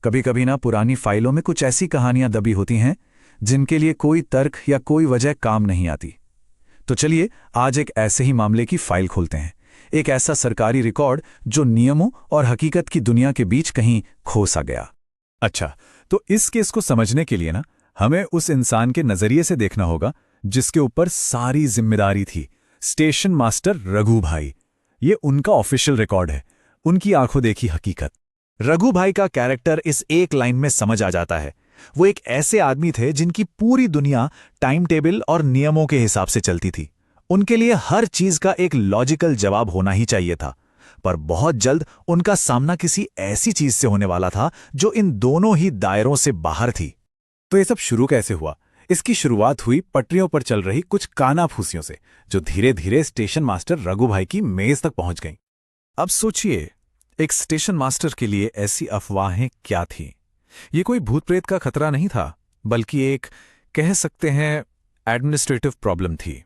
कभी कभी ना पुरानी फाइलों में कुछ ऐसी कहानियां दबी होती हैं जिनके लिए कोई तर्क या कोई वजह काम नहीं आती। तो चलिए आज एक ऐसे ही मामले की फाइल खोलते हैं, एक ऐसा सरकारी रिकॉर्ड जो नियमों और हकीकत की दुनिया के बीच कहीं खो सा गया। अच्छा, तो इस केस को समझने के लिए ना हमें उस इंसान के नजरिए से देखना होगा जिसके ऊपर सारी जिम्मेदारी थी, स्टेशन मास्टर रघु भाई। ये उनका ऑफिशियल रिकॉर्ड है, उनकी आंखों देखी हकीकत। रघु भाई का कैरेक्टर इस एक लाइन में समझ आ जाता है। वो एक ऐसे आदमी थे जिनकी पूरी दुनिया टाइम टेबल और नियमों के हिसाब से चलती थी। उनके लिए हर चीज का एक लॉजिकल जवाब होना ही चाहिए था, पर बहुत जल्द उनका सामना किसी ऐसी चीज से होने वाला था जो इन दोनों ही दायरों से बाहर थी। तो ये सब शुरू कैसे हुआ? इसकी शुरुआत हुई पटरियों पर चल रही कुछ कानाफूसियों से, जो धीरे धीरे स्टेशन मास्टर रघु भाई की मेज तक पहुंच गईं। अब सोचिए, एक स्टेशन मास्टर के लिए ऐसी अफवाहें क्या थीं? ये कोई भूत प्रेत का खतरा नहीं था, बल्कि एक कह सकते हैं एडमिनिस्ट्रेटिव प्रॉब्लम थी।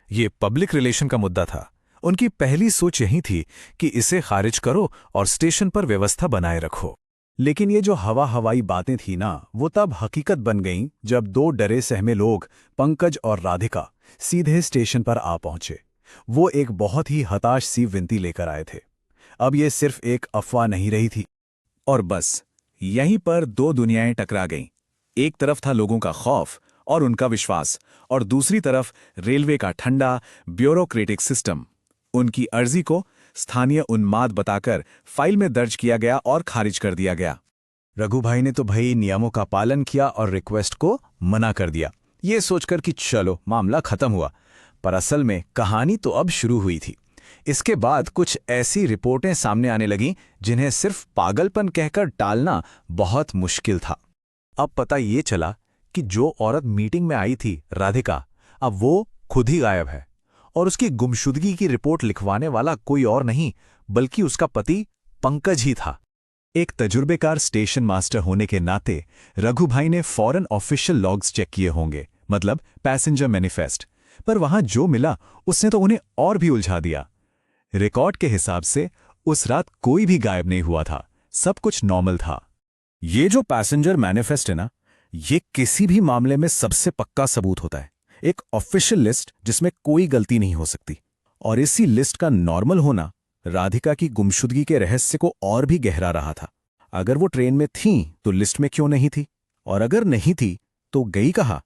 ये पब्लिक रिलेशन का मुद्दा था। उनकी पहली सोच यही थी कि इसे खारिज करो और स्टेशन पर व्यवस्था बनाए रखो। लेकिन ये जो हवाई बातें थी ना, वो तब हकीकत बन गईं जब दो डरे सहमे लोग, पंकज और राधिका, सीधे स्टेशन पर आ पहुंचे। वो एक बहुत ही हताश सी विनती लेकर आए थे। अब ये सिर्फ एक अफवाह नहीं रही थी। और बस यहीं पर दो दुनियाएं टकरा गईं। एक तरफ था लोगों का खौफ और उनका विश्वास, और दूसरी तरफ रेलवे का ठंडा ब्यूरोक्रेटिक सिस्टम। उनकी अर्जी को स्थानीय उन्माद बताकर फाइल में दर्ज किया गया और खारिज कर दिया गया। रघु भाई ने तो भाई नियमों का पालन किया और रिक्वेस्ट को मना कर दिया, ये सोचकर कि चलो मामला खत्म हुआ। पर असल में कहानी तो अब शुरू हुई थी। इसके बाद कुछ ऐसी रिपोर्टें सामने आने लगीं जिन्हें सिर्फ पागलपन कहकर टालना बहुत मुश्किल था। अब पता ये चला कि जो औरत मीटिंग में आई थी, राधिका, अब वो खुद ही गायब है, और उसकी गुमशुदगी की रिपोर्ट लिखवाने वाला कोई और नहीं बल्कि उसका पति पंकज ही था। एक तजुर्बेकार स्टेशन मास्टर होने के नाते रघु भाई ने फौरन ऑफिशियल लॉग्स चेक किए होंगे, मतलब पैसेंजर मैनिफेस्ट, पर वहां जो मिला उसने तो उन्हें और भी उलझा दिया। रिकॉर्ड के हिसाब से उस रात कोई भी गायब नहीं हुआ था, सब कुछ नॉर्मल था। ये जो पैसेंजर मैनिफेस्ट है ना, ये किसी भी मामले में सबसे पक्का सबूत होता है। एक ऑफिशियल लिस्ट जिसमें कोई गलती नहीं हो सकती। और इसी लिस्ट का नॉर्मल होना राधिका की गुमशुदगी के रहस्य को और भी गहरा रहा था। अगर वो ट्रेन में थीं तो लिस्ट में क्यों नहीं थी, और अगर नहीं थी तो गई कहाँ?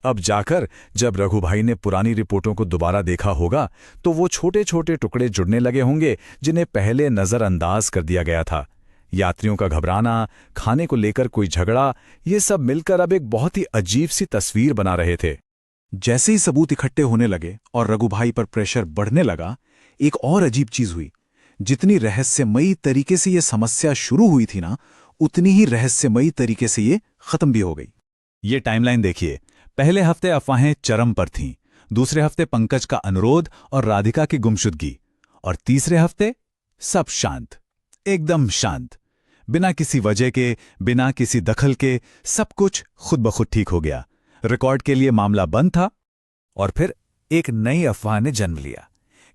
अब जाकर जब रघु भाई ने पुरानी रिपोर्टों को दोबारा देखा होगा तो वो छोटे छोटे टुकड़े जुड़ने लगे होंगे जिन्हें पहले नजरअंदाज कर दिया गया था। यात्रियों का घबराना, खाने को लेकर कोई झगड़ा, ये सब मिलकर अब एक बहुत ही अजीब सी तस्वीर बना रहे थे। जैसे ही सबूत इकट्ठे होने लगे और रघु भाई पर प्रेशर बढ़ने लगा, एक और अजीब चीज हुई। जितनी रहस्यमयी तरीके से ये समस्या शुरू हुई थी ना, उतनी ही रहस्यमयी तरीके से ये खत्म भी हो गई। ये टाइमलाइन देखिए, पहले हफ्ते अफवाहें चरम पर थीं, दूसरे हफ्ते पंकज का अनुरोध और राधिका की गुमशुदगी, और तीसरे हफ्ते सब शांत, एकदम शांत, बिना किसी वजह के, बिना किसी दखल के, सब कुछ खुद ब खुद ठीक हो गया। रिकॉर्ड के लिए मामला बंद था, और फिर एक नई अफवाह ने जन्म लिया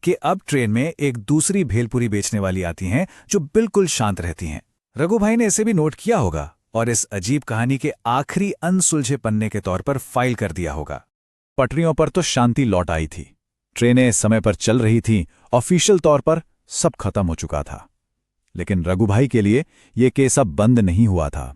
कि अब ट्रेन में एक दूसरी भेलपुरी बेचने वाली आती हैं जो बिल्कुल शांत रहती हैं। रघु भाई ने इसे भी नोट किया होगा और इस अजीब कहानी के आखिरी अनसुलझे पन्ने के तौर पर फाइल कर दिया होगा। पटरियों पर तो शांति लौट आई थी, ट्रेनें समय पर चल रही थीं, ऑफिशियल तौर पर सब खत्म हो चुका था। लेकिन रघु भाई के लिए यह केस अब बंद नहीं हुआ था।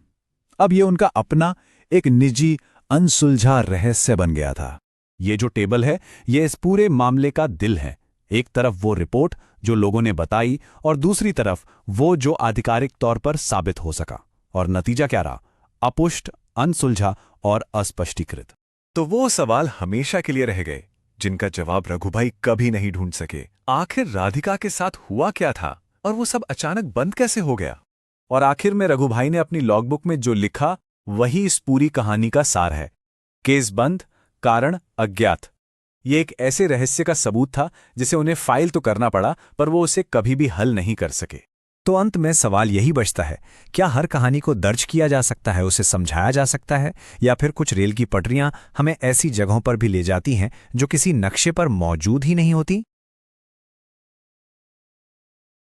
अब ये उनका अपना एक निजी अनसुलझा रहस्य बन गया था। ये जो टेबल है, ये इस पूरे मामले का दिल है। एक तरफ वो रिपोर्ट जो लोगों ने बताई, और दूसरी तरफ वो जो आधिकारिक तौर पर साबित हो सका। और नतीजा क्या रहा? अपुष्ट, अनसुलझा और अस्पष्टीकृत। तो वो सवाल हमेशा के लिए रह गए जिनका जवाब रघु भाई कभी नहीं ढूंढ सके। आखिर राधिका के साथ हुआ क्या था, और वो सब अचानक बंद कैसे हो गया? और आखिर में रघु भाई ने अपनी लॉगबुक में जो लिखा वही इस पूरी कहानी का सार है। केस बंद, कारण अज्ञात। ये एक ऐसे रहस्य का सबूत था जिसे उन्हें फाइल तो करना पड़ा, पर वो उसे कभी भी हल नहीं कर सके। तो अंत में सवाल यही बचता है, क्या हर कहानी को दर्ज किया जा सकता है, उसे समझाया जा सकता है, या फिर कुछ रेल की पटरियां हमें ऐसी जगहों पर भी ले जाती हैं जो किसी नक्शे पर मौजूद ही नहीं होती?